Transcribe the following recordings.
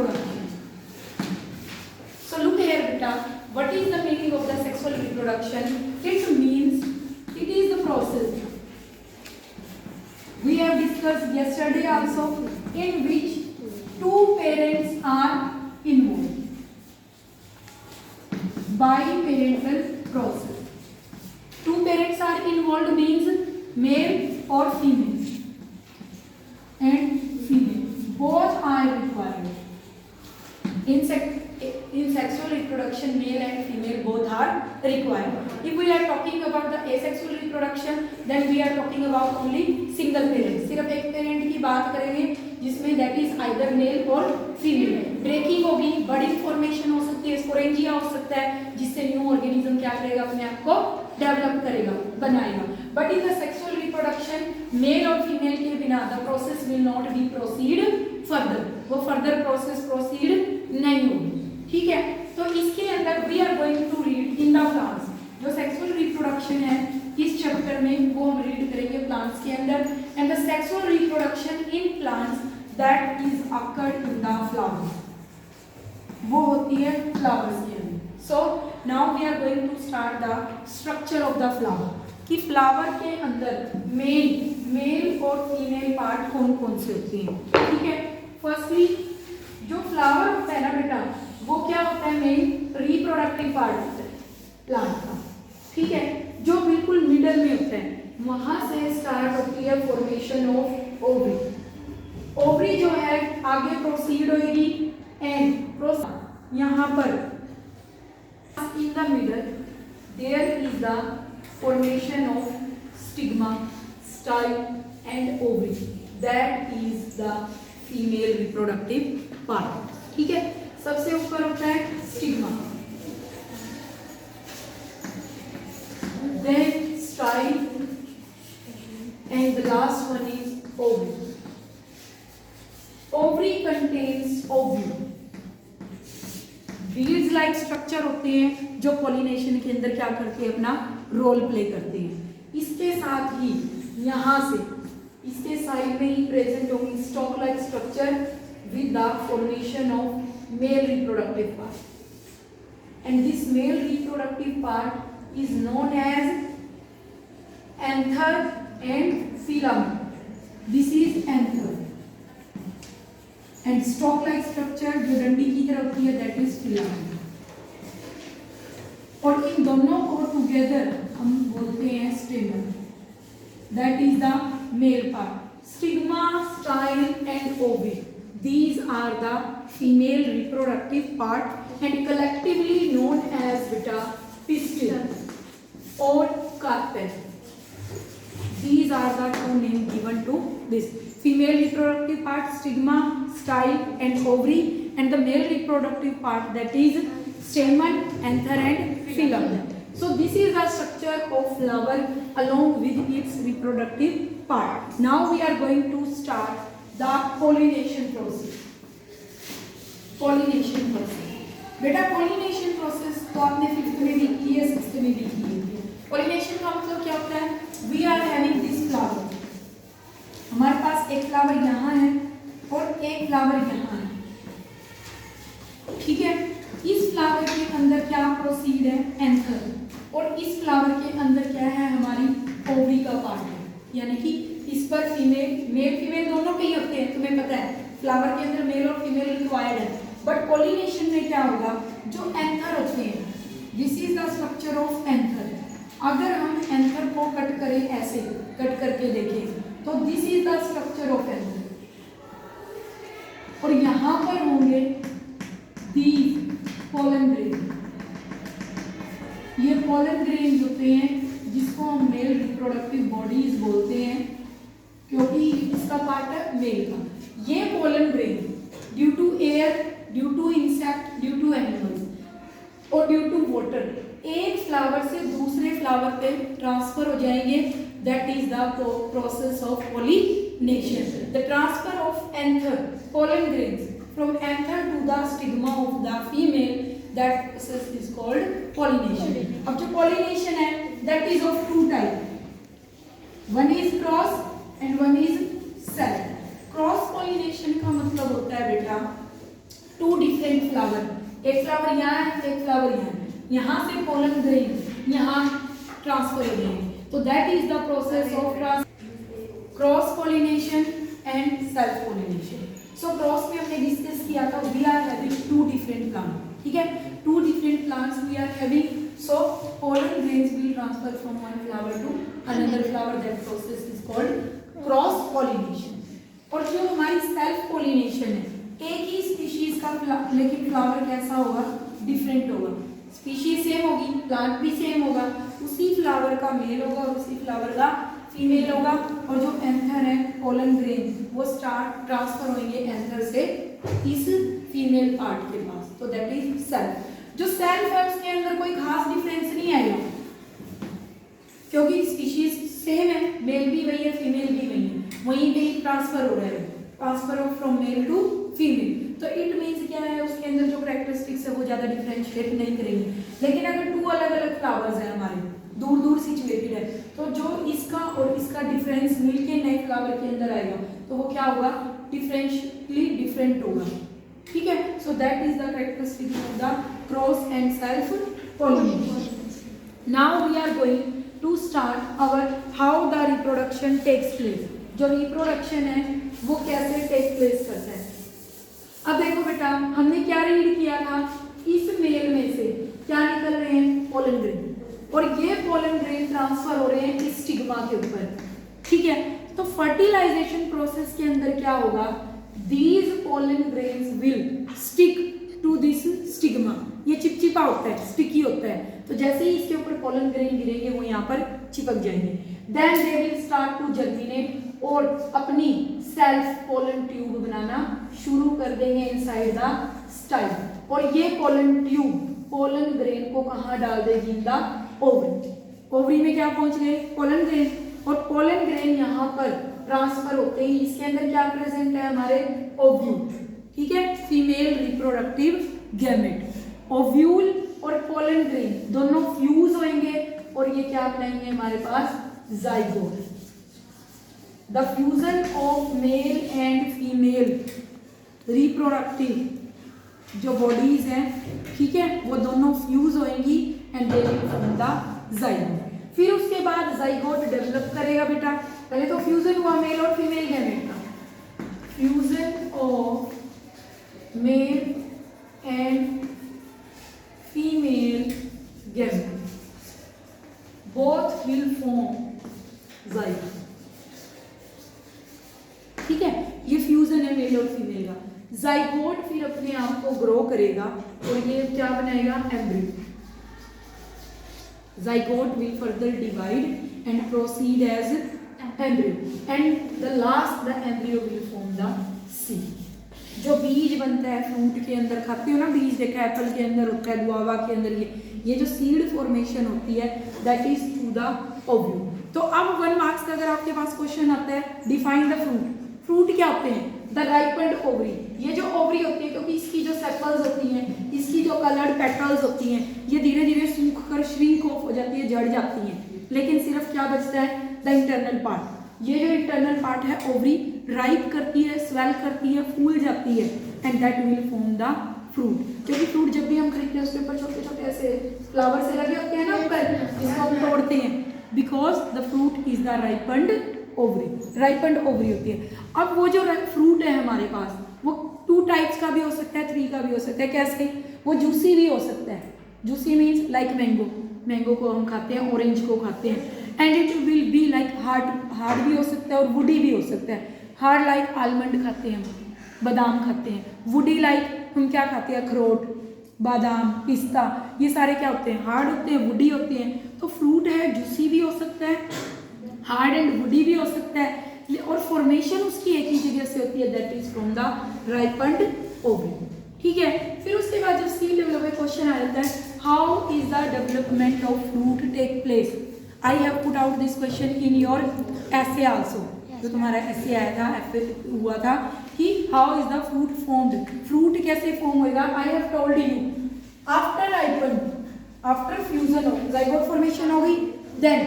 reproduction. So look here beta, what is the meaning of the sexual reproduction? It means it is the process we have discussed yesterday also, in which two parents are involved. Biparental process. Two parents are involved means male or female, and female both are required. In sexual reproduction, male and female both are required. If we are talking about the asexual reproduction, then we are talking about only single parent. सिर्फ एक parent की बात करेंगे जिसमें that is either male और female. Breaking होगी, बड़ी formation हो सकती है, स्पोरेंजिया हो सकता है, जिससे न्यू ऑर्गेनिज्म क्या करेगा, अपने आप को डेवलप करेगा, बनाएगा. But in the sexual reproduction, male और फीमेल के बिना the process will not be proceed further. वो फर्दर प्रोसेस प्रोसीड नहीं होगी. ठीक है, तो इसके अंदर we are going to read in the plants. जो सेक्सुअल रिप्रोडक्शन है इस चैप्टर में वो हम रीड करेंगे प्लांट्स के अंदर. And the sexual reproduction in plants that is occurred in the flowers, वो होती है फ्लावर्स के अंदर. So now we are going to start the structure of the flower, कि फ्लावर के अंदर मेल और फीमेल पार्ट कौन कौन से होते हैं. ठीक है, फर्स्टली जो फ्लावर होता है ना बेटा, वो क्या होता है, मेन रिप्रोडक्टिव पार्ट होता है प्लांट का. ठीक है, जो बिल्कुल मिडल में होता है, वहां से स्टार्ट होती है फॉर्मेशन ऑफ ओवरी. ओवरी जो है आगे प्रोसीड होगी एंड यहाँ पर in the middle there is the formation of stigma, style and ovary. That is the female reproductive part. ठीक है, सबसे ऊपर होता है stigma, then style and the last one is ovary. Ovary contains ovule. Beads like structure होते हैं जो pollination के अंदर क्या करते हैं, अपना रोल प्ले करते हैं. इसके साथ ही यहाँ से इसके साइड में ही प्रेजेंट होंगी stalk like structure with the formation of male reproductive part. And this male reproductive part is known as anther and filament. This is anther and stalk like structure जो डंडी की तरह होती है दैट इज फिलामेंट. और इन दोनों को together हम बोलते हैं स्टेमन. That is the male part. Stigma, style and ovary, these are the female reproductive part and collectively known as beta pistil or carpel. These are the two names given to this female reproductive part, stigma, style and ovary, and the male reproductive part that is stamen, anther and filament. So this is the structure of flower along with its reproductive part. Now we are going to start the pollination process. Pollination process. बेटा pollination process तो आपने 5th में भी की है, 6th में भी की है. Pollination का मतलब क्या होता है? We are having this flower. हमारे पास एक फ्लावर यहाँ है और एक फ्लावर यहाँ है. ठीक है, इस फ्लावर के अंदर क्या प्रोसीड है, एंथर, और इस फ्लावर के अंदर क्या है, हमारी ओवरी का पार्ट है. यानी कि इस पर मेल फीमेल दोनों के ही होते हैं, तुम्हें पता है फ्लावर के अंदर मेल और फीमेल रिक्वायर्ड है. बट पॉलिनेशन में क्या होगा, जो एंथर होते हैं, this is the structure of anther. अगर हम एंथर को कट करें, ऐसे कट करके देखें तो this is the structure of anther. और यहाँ पर होंगे दी पोलन ग्रेन. ये पोलन ग्रेन होते हैं जिसको हम मेल रिप्रोडक्टिव बॉडीज बोलते हैं, क्योंकि इसका पार्ट है मेल का. ये pollen grain due to air, due to insect, due to animals और ड्यू टू वाटर एक फ्लावर से दूसरे फ्लावर पे ट्रांसफर हो जाएंगे. That is the process of pollination. The transfer of anther, pollen grains from anther to the stigma of the female, that process is called pollination. अब जो pollination है that is of two type. One is cross and one is self. Cross pollination का मतलब होता है बेटा एक flower यहाँ है, एक फ्लावर यहाँ है, यहाँ से पोलन ग्रेन यहाँ ट्रांसफर हो जाएंगे। तो that is the process of cross pollination and self pollination. So cross में हमने डिस्कस किया था we are having two different plant, ठीक है, two different plants we are having, so pollen grains will transfer from one flower to another flower, that process is called cross pollination। और जो हमारी self pollination है, एक ही species का लेकिन flower कैसा होगा, डिफरेंट होगा, स्पीशीज सेम होगी, प्लांट भी सेम होगा, उसी फ्लावर का मेल होगा और उसी फ्लावर का फीमेल होगा, और जो एंथर है पोलन ग्रेन वो स्टार्ट ट्रांसफर होंगे एंथर से इस फीमेल पार्ट के पास, तो दैट इज सेल्फ। जो सेल्फ है उसके अंदर कोई खास डिफरेंस नहीं आएगा क्योंकि स्पीशीज सेम है, मेल भी वही है, फीमेल भी वही है, वहीं पे ही ट्रांसफर हो रहा है, transfer of from male to female. तो इट मीन्स क्या है, उसके अंदर जो कैरेक्टरिस्टिक्स है वो ज्यादा डिफरेंशिएट नहीं करेंगे। लेकिन अगर टू अलग अलग फ्लावर्स हैं हमारे दूर दूर सिचुएटेड है, तो जो इसका और इसका डिफरेंस मिलके नए फ्लावर के अंदर आएगा तो वो क्या होगा, डिफरेंशियली डिफरेंट होगा, ठीक है। So that is the characteristic of the cross and self pollination. Now we are going to start our how the reproduction takes place. जो रिप्रोडक्शन है वो कैसे टेक प्लेस करता है। अब देखो बेटा, हमने क्या रीड किया था, इस मेल में से क्या निकल रहे हैं, पोलन ग्रेन, और ये पोलन ग्रेन ट्रांसफर हो रहे हैं इस स्टिग्मा के ऊपर, ठीक है। तो फर्टिलाइजेशन प्रोसेस के अंदर क्या होगा, these pollen grains will stick to this stigma, ये चिपचिपा होता है, स्टिकी होता है, तो जैसे ही इसके ऊपर पोलन ग्रेन गिरेंगे वो यहाँ पर चिपक जाएंगे। Then they will start to germinate और अपनी सेल्फ पोलन ट्यूब बनाना शुरू कर देंगे इनसाइड द स्टाइल, और ये पोलन ट्यूब पोलन ग्रेन को कहाँ डाल देगी, इन द ओवरी। ओवरी में क्या पहुंच गए, पोलन ग्रेन, और पोलन ग्रेन यहाँ पर ट्रांसफर होते ही इसके अंदर क्या प्रेजेंट है, हमारे ओव्यूल, ठीक है, फीमेल रिप्रोडक्टिव गैमेट। ओव्यूल और पोलन ग्रेन दोनों फ्यूज होंगे और ये क्या बनाएंगे हमारे पास, zygote. The fusion of male and female reproductive जो बॉडीज हैं, ठीक है, वो दोनों फ्यूज होंगी and they will form the zygote. फिर उसके बाद जाइगोट डेवलप करेगा बेटा, पहले तो फ्यूजन हुआ मेल और फीमेल गैमेट का, fusion of male and female gamete, both will form zygote, ठीक है। ये फ्यूजन है मेल और फीमेल का। जाइगोट फिर अपने आप को ग्रो करेगा और ये क्या बनाएगा, embryo. Zygote will further divide and proceed as embryo and the last the embryo will form the seed. जो बीज बनता है फ्रूट के अंदर, खाते हो ना बीज, देखा एप्पल के अंदर होता है, गुआवा के अंदर, ये जो सीड फॉर्मेशन होती है that is through the ovule. तो अब 1 मार्क्स का अगर आपके पास क्वेश्चन आता है, डिफाइन द फ्रूट। फ्रूट क्या होते हैं, द राइपेंड ओवरी। ये जो ओवरी होती है, क्योंकि इसकी जो सेपल्स होती हैं, इसकी जो कलर्ड पेटल्स होती हैं, ये धीरे धीरे सूख कर श्रिंक ऑफ हो जाती है, झड़ जाती हैं, लेकिन सिर्फ क्या बचता है, द इंटरनल पार्ट। ये जो इंटरनल पार्ट है ओवरी राइप करती है, स्वेल करती है, फूल जाती है and that will form the fruit. क्योंकि फ्रूट जब भी हम खरीदते हैं उसके ऊपर छोटे छोटे ऐसे फ्लावर से लगे होते हैं ना ऊपर, जिसको हम तोड़ते हैं, because the fruit is the ripened ovary, ripened ovary होती है। अब वो जो फ्रूट है हमारे पास वो 2 टाइप्स का भी हो सकता है, 3 का भी हो सकता है। कैसे, वो जूसी भी हो सकता है, juicy means like mango, mango को हम खाते हैं, ऑरेंज को खाते हैं, and it will be like hard भी हो सकता है और वुडी भी हो सकता है। हार्ड लाइक आलमंड खाते हैं, बादाम खाते हैं, वुडी लाइक हम क्या खाते हैं, अखरोट, बादाम, पिस्ता, ये सारे क्या होते हैं, हार्ड होते हैं, वुडी होते हैं। तो फ्रूट है जूसी भी हो सकता है, हार्ड एंड वुडी भी हो सकता है, और फॉर्मेशन उसकी एक ही जगह से होती है, that is from the ripened ovary, ठीक है। फिर उसके बाद जब सीड डेवलपमेंट क्वेश्चन आ जाता है, how is the development of fruit take place. I have put out this question in your essay also, जो तुम्हारा एसे आया था, एफए हुआ था कि how is the fruit formed, fruit कैसे फॉर्म होएगा। I have told you after ripened, after fusion of zygote formation हो गई, then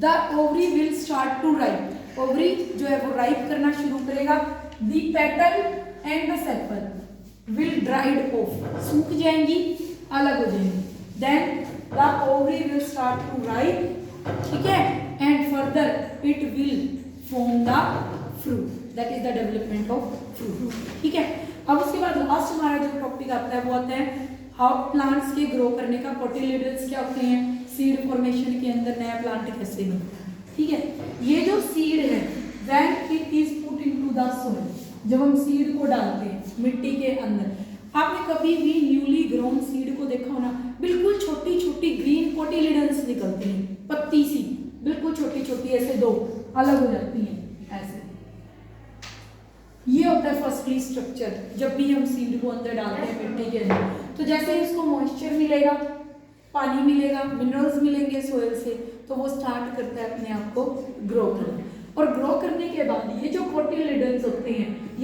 the ovary will start to ripe, ovary जो है वो राइप करना शुरू करेगा, the petal and the sepal, will dried off, सूख जाएंगी, अलग हो जाएंगी। Then the ovary will start to ripe, ठीक है, and further it will form the fruit, that is the development of fruit, ठीक है। अब उसके बाद लास्ट हमारा जो टॉपिक आता है वो आता है हाउ प्लांट्स के ग्रो करने का, कोटिलिडन्स क्या होते हैं, सीड फॉर्मेशन के अंदर नया प्लांट कैसे बनता है, ठीक है। ये जो सीड है when it is put into the soil, जब हम सीड को डालते हैं मिट्टी के अंदर, आपने कभी भी न्यूली ग्रोन सीड को देखा हो ना, बिल्कुल छोटी छोटी ग्रीन कोटिलिडन्स निकलती हैं, पत्ती सी बिल्कुल छोटी छोटी, ऐसे दो अलग हो जाती हैं ऐसे। ये होता है फर्स्टली स्ट्रक्चर जब भी हम सीड को अंदर डालते हैं मिट्टी के अंदर। तो जैसे इसको मॉइस्चर मिलेगा, पानी मिलेगा, मिनरल्स मिलेंगे सोइल से, तो वो स्टार्ट करता है अपने आप को ग्रो करना। और ग्रो करने के बाद ये जो कोटिलिडन्स होते हैं ये